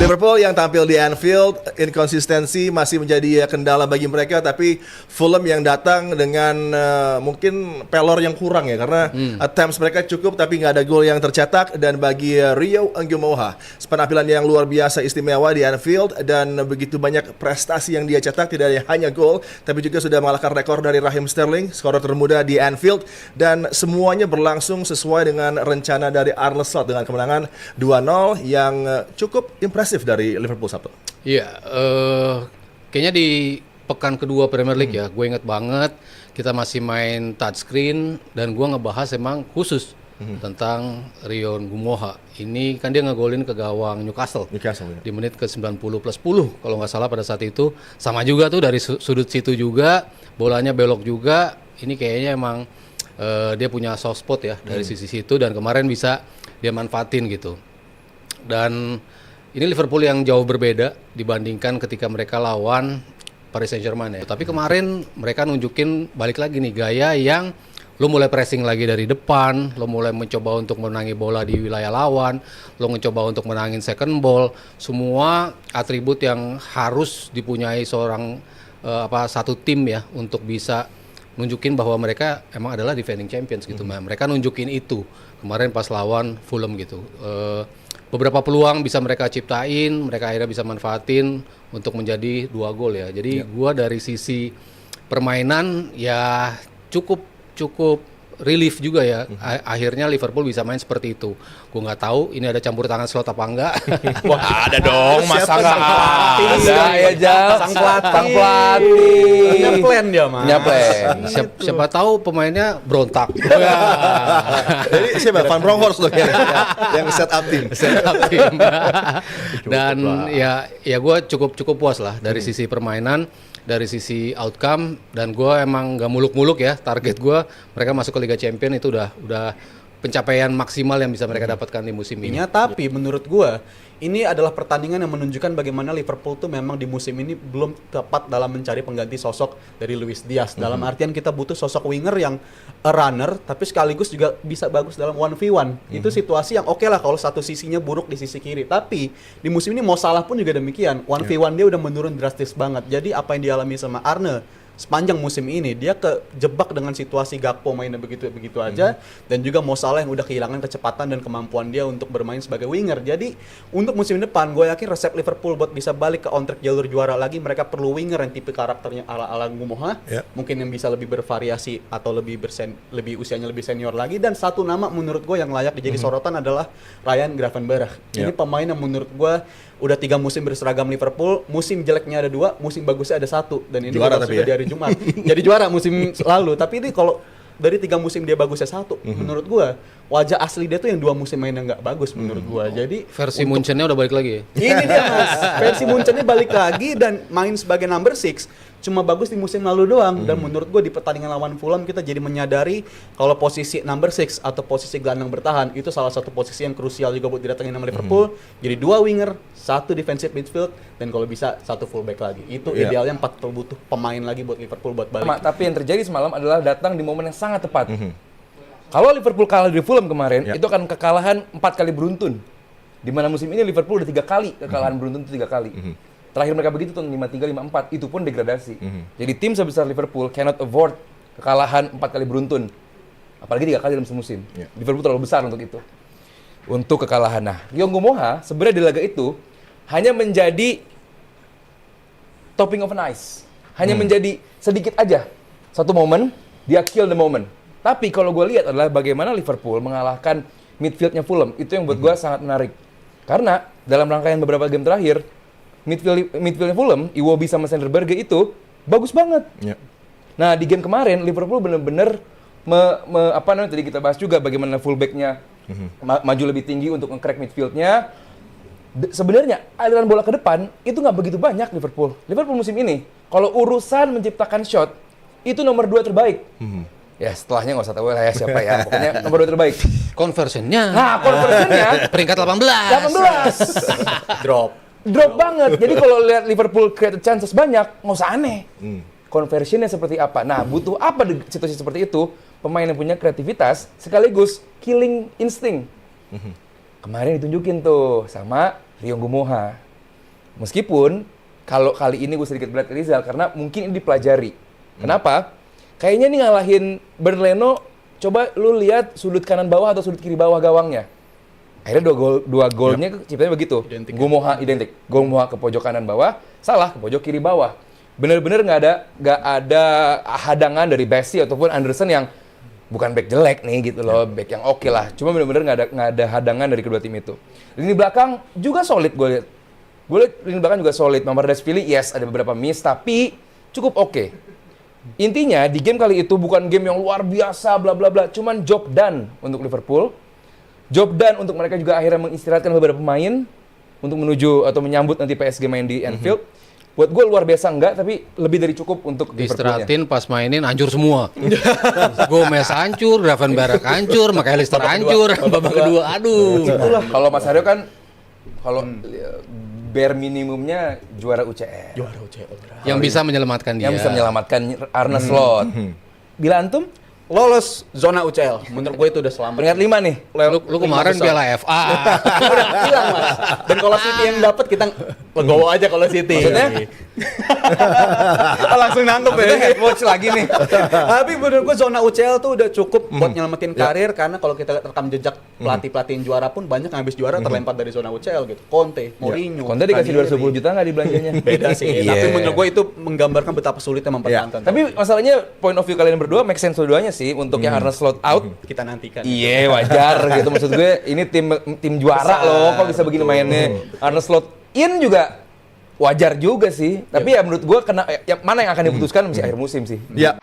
Liverpool yang tampil di Anfield, inkonsistensi masih menjadi kendala bagi mereka, tapi Fulham yang datang dengan mungkin pelor yang kurang ya, karena attempts mereka cukup tapi nggak ada gol yang tercetak. Dan bagi Rio Ngumoha, penampilan yang luar biasa istimewa di Anfield dan begitu banyak prestasi yang dia cetak, tidak hanya gol tapi juga sudah mengalahkan rekor dari Raheem Sterling, skorer termuda di Anfield, dan semuanya berlangsung sesuai dengan rencana dari Arne Slot dengan kemenangan 2-0 yang cukup impresif dari Liverpool Sabtu. Iya, kayaknya di pekan kedua Premier League ya, gue inget banget kita masih main touchscreen dan gue ngebahas emang khusus tentang Rio Ngumoha. Ini kan dia ngegolin ke gawang Newcastle ya. Di menit ke 90 plus 10 kalau nggak salah pada saat itu. Sama juga tuh dari sudut situ juga, bolanya belok juga. Ini kayaknya emang dia punya soft spot ya dari sisi situ, dan kemarin bisa dia manfaatin gitu. Dan ini Liverpool yang jauh berbeda dibandingkan ketika mereka lawan Paris Saint-Germain ya. Tapi kemarin mereka nunjukin balik lagi nih gaya yang lo mulai pressing lagi dari depan, lo mulai mencoba untuk menangi bola di wilayah lawan, lo mencoba untuk menangin second ball, semua atribut yang harus dipunyai seorang satu tim ya untuk bisa nunjukin bahwa mereka emang adalah defending champions gitu. Nah, mereka nunjukin itu kemarin pas lawan Fulham gitu. Beberapa peluang bisa mereka ciptain, mereka akhirnya bisa manfaatin untuk menjadi 2 gol ya. Jadi gua dari sisi permainan ya cukup relief juga ya. Akhirnya Liverpool bisa main seperti itu. Gue nggak tahu ini ada campur tangan Slot apa enggak. Wah, ada dong, masa nggak Ada ya, Jal. Sang pelatih. Punya plan dia, Mas. Punya plan. Siapa tahu pemainnya berontak. Jadi siapa? Van Bronckhorst loh yang set up tim. Dan ya gue cukup puas lah dari sisi permainan, dari sisi outcome, dan gue emang nggak muluk-muluk ya. Target gue mereka masuk ke Liga Champions itu udah pencapaian maksimal yang bisa mereka dapatkan di musim ini. Tapi menurut gua ini adalah pertandingan yang menunjukkan bagaimana Liverpool tuh memang di musim ini belum tepat dalam mencari pengganti sosok dari Luis Diaz. Dalam artian kita butuh sosok winger yang a runner tapi sekaligus juga bisa bagus dalam 1v1. Itu situasi yang oke lah kalau satu sisinya buruk di sisi kiri. Tapi di musim ini Mo Salah pun juga demikian. 1v1 dia udah menurun drastis banget. Jadi apa yang dialami sama Arne sepanjang musim ini, dia kejebak dengan situasi Gakpo mainnya begitu aja, dan juga Mo Salah yang udah kehilangan kecepatan dan kemampuan dia untuk bermain sebagai winger. Jadi untuk musim depan gue yakin resep Liverpool buat bisa balik ke on track jalur juara lagi, mereka perlu winger yang tipe karakternya ala Ngumoha, mungkin yang bisa lebih bervariasi atau lebih usianya lebih senior lagi. Dan satu nama menurut gue yang layak dijadi sorotan adalah Ryan Gravenberch. Ini pemain yang menurut gue udah 3 musim berseragam Liverpool, musim jeleknya ada 2, musim bagusnya ada 1, dan ini juara tapi dari Jumat. Jadi juara musim lalu, tapi ini kalau dari 3 musim dia bagusnya 1, menurut gua wajah asli dia tuh yang 2 musim mainnya nggak bagus menurut gua. Jadi versi Munchennya udah balik lagi ya? Ini dia Mas, versi Munchennya balik lagi dan main sebagai number 6. Cuma bagus di musim lalu doang. Dan menurut gue di pertandingan lawan Fulham kita jadi menyadari kalau posisi number 6 atau posisi gelandang bertahan itu salah satu posisi yang krusial juga buat didatengin sama Liverpool. Jadi 2 winger, 1 defensive midfield, dan kalau bisa 1 fullback lagi. Itu idealnya 4 butuh pemain lagi buat Liverpool buat balik. Tapi yang terjadi semalam adalah datang di momen yang sangat tepat. Kalau Liverpool kalah di Fulham kemarin, itu akan kekalahan 4 kali beruntun. Di mana musim ini Liverpool udah 3 kali kekalahan beruntun, itu 3 kali. Terakhir mereka begitu tahun 5-3, 5-4, itu pun degradasi. Jadi tim sebesar Liverpool cannot afford kekalahan 4 kali beruntun. Apalagi 3 kali dalam semusim. Liverpool terlalu besar untuk itu. Untuk kekalahan. Nah, Rio Ngumoha sebenarnya di laga itu hanya menjadi topping of an ice. Hanya menjadi sedikit aja. Satu momen, dia kill the moment. Tapi kalau gue lihat adalah bagaimana Liverpool mengalahkan midfieldnya Fulham. Itu yang buat gue sangat menarik. Karena dalam rangkaian beberapa game terakhir, midfieldnya Fulham, Iwobi sama Sanderberge itu bagus banget. Nah, di game kemarin Liverpool benar-benar tadi kita bahas juga bagaimana fullbacknya maju lebih tinggi untuk nge-crack midfieldnya. Sebenarnya aliran bola ke depan itu nggak begitu banyak Liverpool. Liverpool musim ini kalau urusan menciptakan shot itu nomor 2 terbaik. Ya setelahnya nggak usah tahu lah ya siapa ya. Pokoknya nomor 2 terbaik. Conversionnya peringkat 18. Drop banget. Jadi kalau lihat Liverpool create chances banyak, nggak usah aneh. Conversionnya seperti apa? Nah, butuh apa di situasi seperti itu? Pemain yang punya kreativitas sekaligus killing instinct. Kemarin ditunjukin tuh sama Rio Ngumoha. Meskipun kalau kali ini gue sedikit berat ke Rizal karena mungkin ini dipelajari. Kenapa? Kayaknya nih ngalahin Berleno, coba lu lihat sudut kanan bawah atau sudut kiri bawah gawangnya. Akhirnya dua golnya ciptanya begitu. Gumoha identik. Gumoha ke pojok kanan bawah, salah ke pojok kiri bawah. Bener-bener nggak ada hadangan dari Bessie ataupun Anderson yang bukan back jelek nih gitu loh, back yang oke lah. Cuma bener-bener nggak ada hadangan dari kedua tim itu. Lini belakang juga solid gue lihat. Gue lihat lini belakang juga solid. Mamardashvili, yes ada beberapa miss tapi cukup oke. Intinya di game kali itu bukan game yang luar biasa bla bla bla, cuman job done untuk Liverpool. Job done untuk mereka juga akhirnya mengistirahatkan beberapa pemain untuk menuju atau menyambut nanti PSG main di Anfield. Buat gue luar biasa enggak, tapi lebih dari cukup untuk Liverpoolnya. Diistirahatin pas mainin hancur semua. Gomez hancur, Gravenberch hancur, McAllister hancur, babak kedua. Aduh. Itulah kalau Mas Aryo kan kalau bare minimumnya juara UCL. Juara UCL. Yang bisa menyelamatkan dia. Yang bisa menyelamatkan Arne Slot. Bila antum Lolos zona UCL. Menurut gue itu udah selamat. peringkat 5 nih. Lu kemarin Piala FA. Udah hilang, Mas. Dan kalau City yang dapat kita legowo aja kalau City. Maksudnya? Langsung nangkep ya. Head watch lagi nih. Tapi menurut gue zona UCL tuh udah cukup buat nyelamatin karir karena kalau kita rekam jejak pelatih-pelatih yang juara pun banyak yang habis juara terlempar dari zona UCL gitu. Conte, Mourinho. Konten dikasih Ranieri. 210 juta nggak di belanjanya? Beda sih. Iya. Tapi menurut gue itu menggambarkan betapa sulitnya mempertahankan. Tapi masalahnya point of view kalian berdua make sense dua-duanya sih untuk yang Arne Slot out. Kita nantikan. Iya wajar gitu, maksud gue ini tim juara loh, kok bisa begini mainnya. Arne Slot in juga wajar juga sih, tapi ya menurut gue mana yang akan diputuskan masih akhir musim sih. Ya.